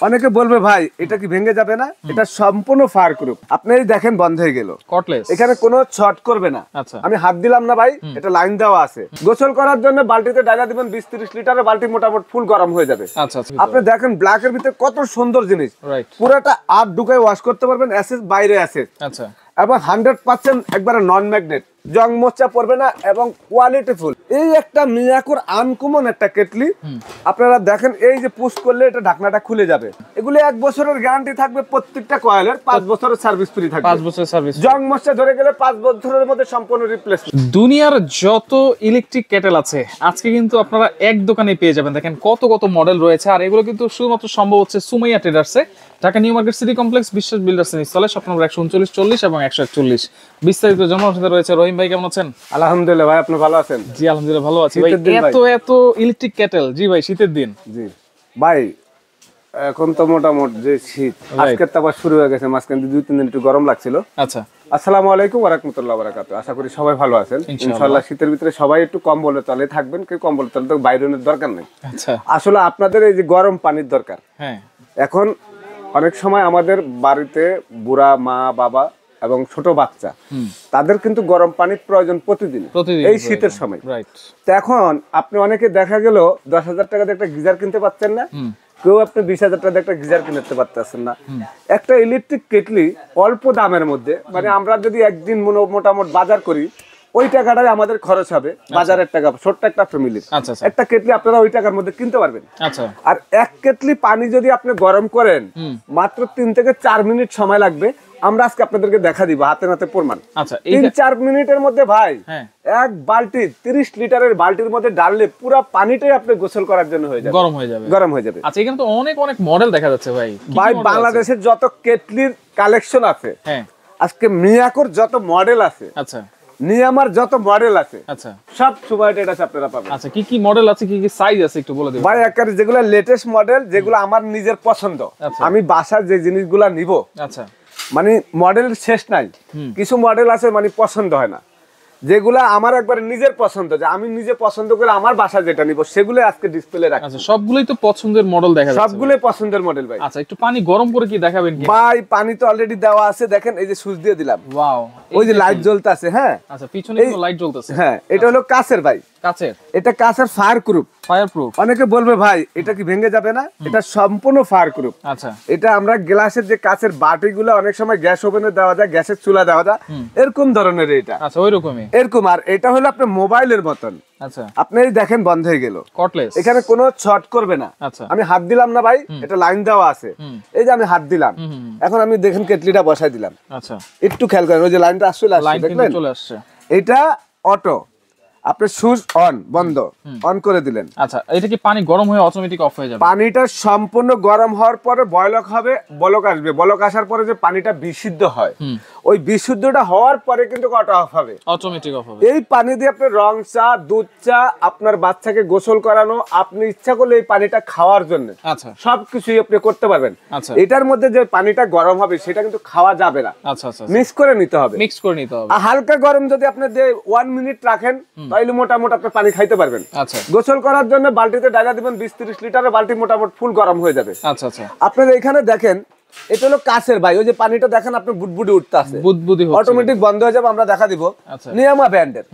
অনেকে বলবে ভাই এটা কি ভেঙে যাবে না, এটা সম্পূর্ণ ফায়ার প্রুফ। আপনি দেখেন বন্ধ হয়ে গেল, কটলেস, এখানে কোনো শর্ট করবে না। আচ্ছা, আমি হাত দিলাম না ভাই, এটা লাইন দেওয়া আছে। গোসল করার জন্য বালতিতে ডালা দিবেন 20-30 লিটারের বালতি, মোটামুটি ফুল গরম হয়ে যাবে। আচ্ছা, আপনি দেখেন ব্ল্যাকের ভিতরে কত সুন্দর জিনিস, রাইট, পুরোটা আট ঢুকায় ওয়াশ করতে পারবেন, অ্যাসেস বাইরে আছে। আচ্ছা, এবং 100% একবারে নন ম্যাগনেট, জং মোচা পড়বে না এবং কোয়ালিটি ফুল। এই একটা মিয়াকোর আনকমন একটা কেটলি। আপনারা দেখেন এই যে পুশ করলে এটা ঢাকনাটা খুলে যাবে। এগুলো 1 বছরের গ্যারান্টি থাকবে, প্রত্যেকটা কয়েলের 5 বছরের সার্ভিস ফ্রি থাকবে। 5 বছরের সার্ভিস। জং মোচা ধরে গেলে 5 বছরের মধ্যে সম্পূর্ণ রিপ্লেসমেন্ট। দুনিয়ার যত ইলেকট্রিক কেটেল আছে আজকে কিন্তু আপনারা এক দোকানে পেয়ে যাবেন। দেখেন কত কত মডেল রয়েছে, আর এগুলো কিন্তু শুধুমাত্র সম্ভব হচ্ছে সুমাইয়া ট্রেডার্সে, Dhaka new market city complex, Biswas builders এর নিচতলায়, শপ নম্বর 139, 40 এবং 141। বিস্তারিত জানার সাথে রয়েছে রহিম ভাই। কেমন আছেন? আলহামদুলিল্লাহ ভাই, আপনি ভালো আছেন? জি আলহামদুলিল্লাহ ভালো আছি ভাই। এত ইলেকট্রিক কেটেল, জি ভাই শীতের দিন। জি ভাই, এখন তো মোটামুটি যে শীত, আজকে তো আবার শুরু হয়ে গেছে, মাঝখানে 2-3 দিন একটু গরম লাগছিল। আচ্ছা, আসসালামু আলাইকুম ওয়া রাহমাতুল্লাহি ওয়া বারাকাতুহু। আশা করি সবাই ভালো আছেন ইনশাআল্লাহ। শীতের ভিতরে সবাই একটু কম্বলের তলে থাকবেন, কেউ কম্বলের তলে তো বাইরের দরকার নেই। আচ্ছা, আসলে আপনাদের এই যে গরম পানির দরকার। হ্যাঁ, এখন অনেক সময় আমাদের বাড়িতে বুড়া মা বাবা এবং ছোট বাচ্চা, তাদের কিন্তু গরম পানির প্রয়োজন প্রতিদিন এই শীতের সময়। রাইট। তো এখন আপনি অনেকে দেখা গেল 10,000 টাকা দিয়ে একটা গিজার কিনতে পারছেন না, কেউ আপনি 20,000 টাকা দিয়ে একটা গিজার কিনতে পারতেছেন না। একটা ইলেকট্রিক কেটলি অল্প দামের মধ্যে, মানে আমরা যদি একদিন মোটামুটি বাজার করি, ওই টাকাটাই আমাদের খরচ হবে বাজারের টাকা, ছোট্ট একটা ফ্যামিলির। একটা কেটলি আপনারা ওই টাকার মধ্যে কিনতে পারবেন। আর এক কেটলি পানি যদি আপনি গরম করেন, মাত্র 3 থেকে 4 মিনিট সময় লাগবে। আমরা আজকে আপনাদেরকে দেখা দিব হাতে নাতে প্রমাণ। 3-4 মিনিটের মধ্যে ভাই এক বালতি 30 লিটারের বালতির মধ্যে ডাললে পুরো পানিটাই আপনি গোসল করার জন্য হয়ে যাবে, গরম হয়ে যাবে। আচ্ছা, এখানে তো অনেক অনেক মডেল দেখা যাচ্ছে ভাই। ভাই বাংলাদেশের যত কেটলির কালেকশন আছে, আজকে মিয়াকোর যত মডেল আছে, আচ্ছা নিয়ামার যত মডেল আছে, আচ্ছা সব সুপার ট্রেডার্স আপনারা পাবেন। আচ্ছা, কি কি মডেল আছে, কি কি সাইজ আছে একটু বলে দিন ভাই। একেবারে যেগুলো লেটেস্ট মডেল, যেগুলো আমার নিজের পছন্দ, আমি বাসার যে জিনিসগুলা নিব, আচ্ছা মানে মডেল শেষ নাই। কিছু মডেল আছে মানে পছন্দ হয় না, যেগুলা আমার একবারে নিজের পছন্দ, যে আমি নিজে পছন্দ করে আমার বাসা যেটা নিব সেগুলো আজকে ডিসপ্লে রাখছি। আচ্ছা, সবগুলোই তো পছন্দের মডেল দেখা যাচ্ছে, সবগুলোই পছন্দের মডেল ভাই। আচ্ছা, একটু পানি গরম করে কি দেখাবেন কি? ভাই পানি তো অলরেডি দেওয়া আছে, দেখেন এই যে সুইচ দিয়ে দিলাম। ওয়াও, ওই যে লাইট জ্বলতেছে। হ্যাঁ, আচ্ছা, পিছনে কিন্তু লাইট জ্বলতেছে। হ্যাঁ, এটা হলো কাচের ভাই, কাচের। এটা কাচের ফায়ার প্রুফ। অনেকে বলবে ভাই এটা কি ভেঙে যাবে না, এটা সম্পূর্ণ ফায়ার প্রুফ। আচ্ছা, এটা আমরা গ্লাসের যে কাচের বাটিগুলো অনেক সময় গ্যাস ওভেনে দেওয়া যায়, গ্যাসের চুলা দেওয়া যায়, এরকম ধরনের এটা। আচ্ছা, ওইরকমই এরকম। আর এটা হলো আপনার মোবাইলের মতন। আচ্ছা, আপনি দেখেন বন্ধ হয়ে গেল, কটলেস, এখানে কোনো শর্ট করবে না। আচ্ছা, আমি হাত দিলাম না ভাই, এটা লাইন দেওয়া আছে। এই যে আমি হাত দিলাম, এখন আমি দেখেন কেটলিটা বসাই দিলাম। আচ্ছা, একটু খেয়াল করেন, ওই যে লাইনটা আসলে দেখলেন, চলে আসছে। এটা অটো, আপনি সুইচ অন বন্ধ অন করে দিলেন। আচ্ছা, এটা কি পানি গরম হয়ে অটোমেটিক অফ হয়ে যাবে? পানিটা সম্পূর্ণ গরম হওয়ার পরে বয়লক হবে, বলক আসবে, বলক আসার পরে যে পানিটা বিশুদ্ধ হয়, ওই বিশুদ্ধটা হওয়ার পরে কিন্তু অটো অফ হবে, অটোমেটিক অফ হবে। এই পানি দিয়ে আপনি রং চা, দুধ চা, আপনার বাচ্চাকে গোসল করানো, আপনি ইচ্ছা করলে এই পানিটা খাওয়ার জন্য, আচ্ছা সবকিছুই আপনি করতে পারবেন। আচ্ছা, এটার মধ্যে যে পানিটা গরম হবে সেটা কিন্তু খাওয়া যাবে না। আচ্ছা আচ্ছা, মিক্স করে নিতে হবে, হালকা গরম যদি আপনি 1 মিনিট রাখেন তাহলে মোটামুটি আপনি পানি খাইতে পারবেন। আচ্ছা, গোসল করার জন্য বালতিতে ডালা দিবেন 20-30 লিটারের বালতি, মোটামুটি ফুল গরম হয়ে যাবে। আচ্ছা আচ্ছা, আপনারা এখানে দেখেন এটা হলো কাচের ভাই, ওই যে পানিটা দেখেন আপনি বুদবুদি উঠতে আছে, বুদবুদি অটোমেটিক বন্ধ হয়ে যাবে, আমরা দেখা দিব। নিয়ামা ব্র্যান্ডের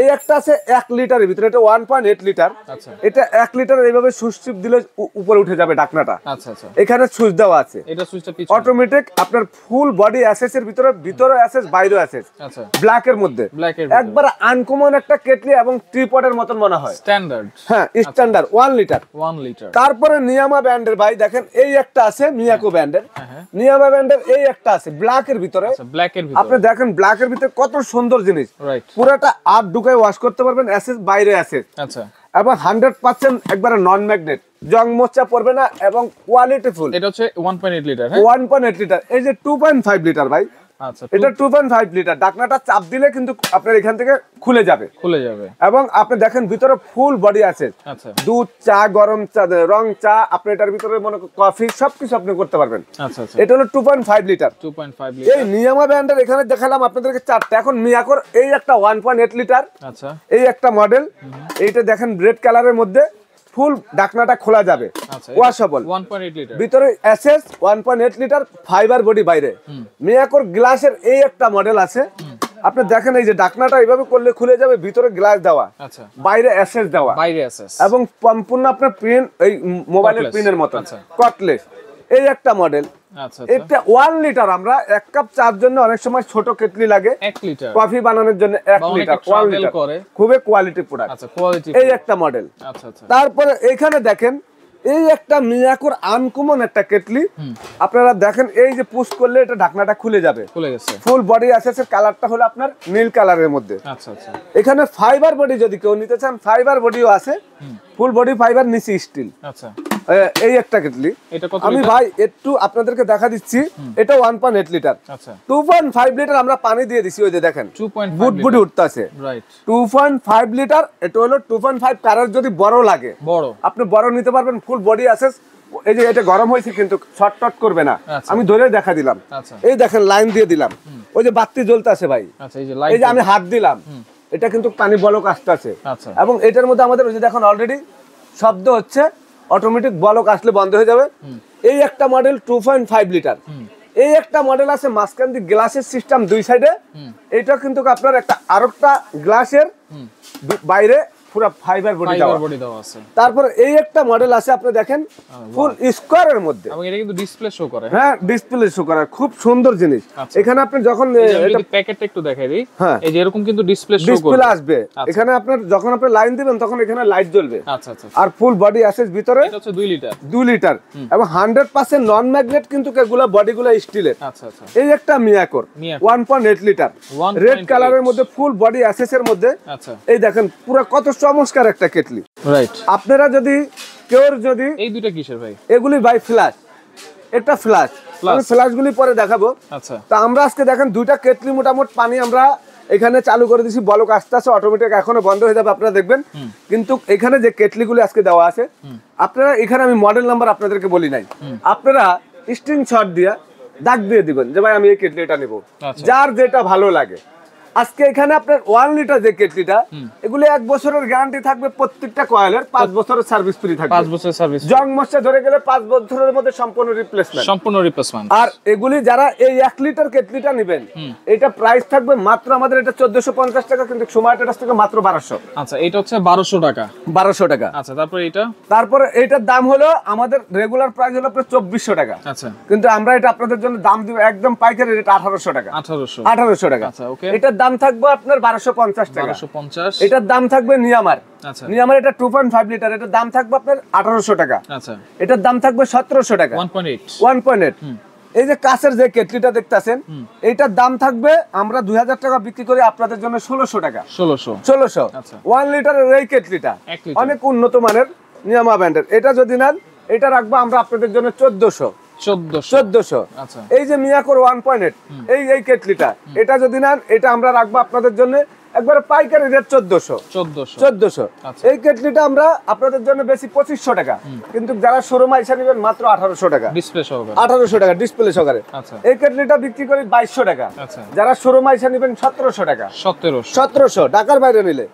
এই একটা আছে 1 লিটারের ভিতরে, এটা 1.8 লিটার। আচ্ছা, এটা 1 লিটার এইভাবে সুইচ টিপ দিলে উপরে উঠে যাবে ঢাকনাটা। আচ্ছা আচ্ছা, এখানে সুইচ দেওয়া আছে, এটা সুইচটা পিছনে অটোমেটিক আপনার ফুল বডি অ্যাসেস এর ভিতরে অ্যাসেস, বাইরে অ্যাসেস। আচ্ছা, ব্ল্যাক এর মধ্যে একবার আনকমন একটা কেটলি এবং ট্রিপডের মতন মনে হয়, স্ট্যান্ডার্ড। হ্যাঁ, স্ট্যান্ডার্ড 1 লিটার। তারপরে নিয়ামা ব্র্যান্ডের ভাই দেখেন এই একটা আছে, মিয়াকো ব্র্যান্ডের, নিয়ামা ব্র্যান্ডের এই একটা আছে ব্ল্যাক এর ভিতরে। আচ্ছা, ব্ল্যাক এর ভিতরে আপনি দেখেন ব্ল্যাক এর ভিতরে কত সুন্দর জিনিস, পুরোটা আট ওয়াশ করতে পারবেন, অ্যাসেস বাইরে আছে। আচ্ছা, এবং 100% একবারে নন ম্যাগনেট, জং মোচা পড়বে না এবং কোয়ালিটি ফুল। এটা হচ্ছে 1.8 লিটার। 1.8 লিটার। এই যে 2.5 লিটার ভাই। আচ্ছা, এটা 2.5 লিটার। ঢাকনাটা চাপ দিলে কিন্তু আপনার এখান থেকে খুলে যাবে এবং আপনি দেখেন ভিতরে ফুল বডি আছে। আচ্ছা, দুধ চা, গরম চা, রং চা, আপনি এটার ভিতরে মনে কফি সবকিছু আপনি করতে পারবেন। আচ্ছা আচ্ছা, এটা হলো 2.5 লিটার। এই নিয়ামা ব্র্যান্ডের এখানে দেখালাম আপনাদেরকে 4টা। এখন মিয়াকোর এই একটা 1.8 লিটার। আচ্ছা, এই একটা মডেল, এইটা দেখেন রেড কালারের মধ্যে, ফুল ঢাকনাটা খোলা যাবে, আচ্ছা ওয়াশেবল, 1.8 লিটার ভিতরে এসএস 1.8 লিটার, ফাইবার বডি বাইরে। মিয়াকোর গ্লাসের এই একটা মডেল আছে, আপনি দেখেন এই যে ঢাকনাটা এইভাবে করলে খুলে যাবে, ভিতরে গ্লাস দেওয়া, আচ্ছা বাইরে এসএস দেওয়া, বাইরে এসএস এবং সম্পূর্ণ আপনার পিন এই মোবাইলের পিনের মতো কটলেস, এই একটা মডেল। আচ্ছা এটা 1 লিটার, আমরা 1 কাপ চার জন্য অনেক সময় ছোট কেটলি লাগে, 1 লিটার কফি বানানোর জন্য 1 লিটার, 1 লিটার খুবই কোয়ালিটি প্রোডাক্ট। আচ্ছা কোয়ালিটি, এই একটা মডেল। আচ্ছা আচ্ছা তারপরে এখানে দেখেন এই একটা মিয়াকোর আনকমন একটা কেটলি, আপনারা দেখেন এই যে পুশ করলে এটা ঢাকনাটা খুলে যাবে, খুলে গেছে। ফুল বডি আছে, কালারটা হলো আপনার নীল কালারের মধ্যে। আচ্ছা আচ্ছা এখানে ফাইবার বডি যদি কেউ নিতে চান, ফাইবার বডিও আছে, ফুল বডি ফাইবার, নিচে স্টিল। আচ্ছা এই একটা কেটলি এটা কত আমি ভাই একটু আপনাদেরকে দেখা দিচ্ছি, এটা 1.8 লিটার। আচ্ছা 2.5 লিটার আমরা পানি দিয়ে দিছি, ওই যে দেখেন 2.5 বুটবুটি উঠতেছে, রাইট 2.5 লিটার। এটা হলো 2.5, কারার যদি বড় লাগে বড়, আপনি বড় নিতে পারবেন, ফুল বডি আছে। এই যে এটা গরম হয়েছে কিন্তু শর্ট করবে না, আচ্ছা। আমি ধরে দেখা দিলাম, আচ্ছা এই দেখেন লাইন দিয়ে দিলাম, ওই যে বাতি জ্বলতেছে ভাই, আচ্ছা এই যে এই লাইট, যে আমি হাত দিলাম, এটা কিন্তু পানি বলক আসতেছে। আচ্ছা এবং এটার মধ্যে আমাদের ওই যে দেখুন অলরেডি শব্দ হচ্ছে, অটোমেটিক বলক আসলে বন্ধ হয়ে যাবে। এই একটা মডেল 2.5 লিটার। এই একটা মডেল আছে মাঝখান দিয়ে গ্লাসের সিস্টেম দুই সাইডে, এটা কিন্তু আপনার একটা আরেকটা গ্লাসের বাইরে পুরো ফাইবার বডি দেওয়া আছে। তারপর এই একটা মডেল আছে, আপনি দেখেন ফুল স্কোয়ারের মধ্যে, এবং এটা কিন্তু ডিসপ্লে শো করে। হ্যাঁ ডিসপ্লে শো করে, খুব সুন্দর জিনিস। এখানে আপনি যখন এটা প্যাকেটটা একটু দেখাই দিই, এই যে এরকম কিন্তু ডিসপ্লে শো করে, ডিসপ্লে আসবে এখানে, আপনার যখন আপনি লাইন দিবেন তখন এখানে লাইট জ্বলবে। আচ্ছা আচ্ছা আর ফুল বডি আছে ভিতরে, এটা হচ্ছে 2 লিটার, 2 লিটার, এবং 100% নন ম্যাগনেট, কিন্তু এগুলা বডিগুলো স্টিলের। আচ্ছা আচ্ছা এই একটা মিয়াকোর 1.8 লিটার, রেড কালারের মধ্যে, ফুল বডি অ্যাসেসের মধ্যে। আচ্ছা এই দেখেন পুরো কত চমৎকার একটা কেটলি। রাইট, আপনারা যদি যদি এই দুটো কিসের ভাই? এগুলি ভাই ফ্ল্যাশ, একটা ফ্ল্যাশ, আমি ফ্ল্যাশগুলি পরে দেখাবো। আচ্ছা তো আমরা আজকে দেখেন দুইটা কেটলি মোটামুটি পানি আমরা এখানে চালু করে দিছি, বলক আস্তে আস্তে অটোমেটিক এখনো বন্ধ হয়ে যাবে, আপনারা দেখবেন। কিন্তু এখানে যে কেটলিগুলি আজকে দেওয়া আছে, আপনারা এখানে আমি মডেল নাম্বার আপনাদেরকে বলি নাই, আপনারা স্ক্রিনশট দিয়ে দাগ দিয়ে দিবেন যে ভাই আমি এই কেটলিটা নেব, যার যেটা ভালো লাগে। আজকে এখানে আপনার 1 লিটার যে কেটলিটা, এগুলো 1 বছরের গ্যারান্টি থাকবে, প্রত্যেকটা কয়েলের 5 বছরের সার্ভিস ফ্রি থাকবে, 5 বছরের সার্ভিস, জং মশা ধরে গেলে 5 বছরের মধ্যে সম্পূর্ণ রিপ্লেসমেন্ট। আর এগুলি যারা এই 1 লিটার কেটলিটা নেবেন, এটা প্রাইস থাকবে মাত্র আমাদের এটা 1450 টাকা, কিন্তু সময় টেটাস থেকে মাত্র 1200। আচ্ছা এটা হচ্ছে 1200 টাকা, 1200 টাকা। আচ্ছা তারপর এটা, তারপরে এটার দাম হলো আমাদের রেগুলার প্রাইস হলো আপনার 2400 টাকা। আচ্ছা কিন্তু আমরা এটা আপনাদের জন্য দাম দিব একদম পাইকারি রেট 1800 টাকা, 1800 টাকা। আচ্ছা ওকে, এটার দাম থাকবে আপনার 1250 টাকা, 1250। এটার দাম থাকবে নিয়ামার, আচ্ছা নিয়ামার এটা 2.5 লিটার, এটার দাম থাকবে আপনার 1800 টাকা। আচ্ছা এটার দাম থাকবে 1700 টাকা, 1.8। এই যে কাঁচের যে কেটলিটা দেখতেছেন, এইটার দাম থাকবে আমরা 2000 টাকা বিক্রি করে আপনাদের জন্য 1600 টাকা, 1600। 1 লিটারের এই কেটলিটা অনেক উন্নত মানের নিয়ামা ব্র্যান্ডের, এটা যদি নেন এটা রাখবো আমরা আপনাদের জন্য 1400। আচ্ছা এই যে মিয়াকোর 1.8 এই কেটলিটা, এটা যদি নেন এটা আমরা রাখবো আপনাদের জন্য একবারে পাইকারি রেট 1400। এই কেটলিটা আমরা আপনাদের জন্য বেশি 2500 টাকা, কিন্তু যারা শোরুম আইসা নেবেন মাত্র 1800 টাকা, ডিসপ্লে সহকারে, 1800 টাকা ডিসপ্লে সহকারে। এই কেটলিটা বিক্রি করি 2200 টাকা, যারা শোরুম আইসা নেবেন 1700 টাকা, 1700 ঢাকার বাইরে নিলে।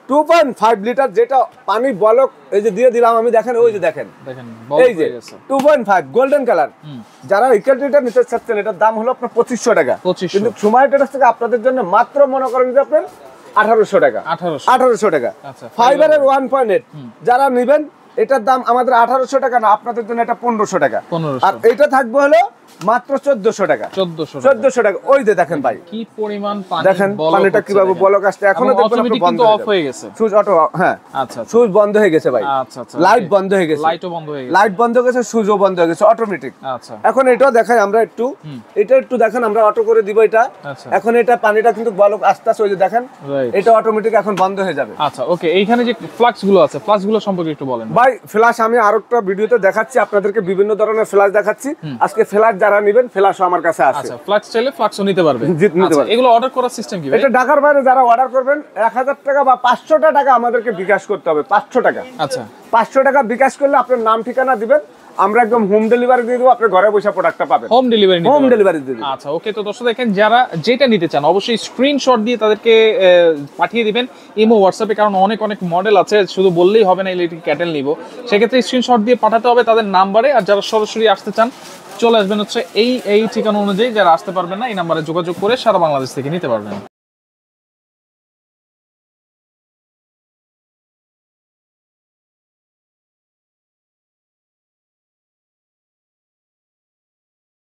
2.5 লিটার যেটা পানি বলক এই যে দিয়ে দিলাম আমি, দেখেন ওই যে দেখেন এই যে 2.5 গোল্ডেন কালার, যারা এই কেটলিটা নিতে চাচ্ছেন এটার দাম হলো আপনার 2500 টাকা, কিন্তু সময় টেটাস থেকে আপনাদের জন্য মাত্র মনে করেন যে আপনার 1800 টাকা, 1800 টাকা। ফাইবারের 1.8 যারা নেবেন এটার দাম আমাদের 1800 টাকা না, আপনাদের জন্য এটা 1500 টাকা, আর এটা থাকবে হলো মাত্র 1400 টাকা, 1400 টাকা। ওই যে দেখেন ভাই কি পরিমাণ পানি, দেখেন পানিটা কিভাবে বলক আসছে, এখনো দেখবেন আপনি বন্ধ হয়ে গেছে, সুইচ অটো, হ্যাঁ আচ্ছা সুইচ বন্ধ হয়ে গেছে ভাই, আচ্ছা আচ্ছা লাইট বন্ধ হয়ে গেছে, লাইট বন্ধ হয়ে গেছে, সুইচও বন্ধ হয়ে গেছে অটোমেটিক। আচ্ছা এখন এটাও দেখাই আমরা একটু, এটা একটু দেখেন আমরা অটো করে দিব এটা। এখন এটা পানিটা কিন্তু বলক আস্তে আস্তে ওই যে দেখেন এটা অটোমেটিক এখন বন্ধ হয়ে যাবে। আচ্ছা ওকে, এইখানে যে ফ্লাক্স গুলো আছে, ফ্লাক্স গুলো সম্পর্কে একটু বলেন ভাই। ফ্ল্যাশ আমি আরেকটা ভিডিওতে দেখাচ্ছি আপনাদেরকে, বিভিন্ন ধরনের ফ্ল্যাশ দেখাচ্ছি। আজকে ফ্ল্যাশ যারা নেবেন ফ্ল্যাশও আমার কাছে আছে। আচ্ছা ফ্ল্যাক্স চাইলে ফ্ল্যাশও নিতে পারবেন, আচ্ছা এগুলো অর্ডার করার সিস্টেম কি? এটা ঢাকার বাইরে যারা অর্ডার করবেন 1000 টাকা বা 500 টাকা আমাদেরকে বিকাশ করতে হবে, 500 টাকা। আচ্ছা 500 টাকা বিকাশ করলে আপনার নাম ঠিকানা দিবেন, আমরা একদম হোম ডেলিভারি দিয়ে দেবো, আপনার ঘরে বসে প্রোডাক্টটা পাবেন। হোম ডেলিভারি দিয়ে দেবো। আচ্ছা ওকে, তো দর্শক দেখেন যারা যেটা নিতে চান অবশ্যই স্ক্রিনশট দিয়ে তাদেরকে পাঠিয়ে দিবেন ইমো হোয়াটসঅ্যাপে, কারণ অনেক অনেক মডেল আছে, শুধু বললেই হবে না ইলেকট্রিক ক্যাটেল নিব, সেক্ষেত্রে স্ক্রিনশট দিয়ে পাঠাতে হবে তাদের নাম্বারে। আর যারা সরাসরি আসতে চান চলে আসবেন হচ্ছে এই ঠিকানা অনুযায়ী, যারা আসতে পারবেন না এই নাম্বারে যোগাযোগ করে সারা বাংলাদেশ থেকে নিতে পারবেন।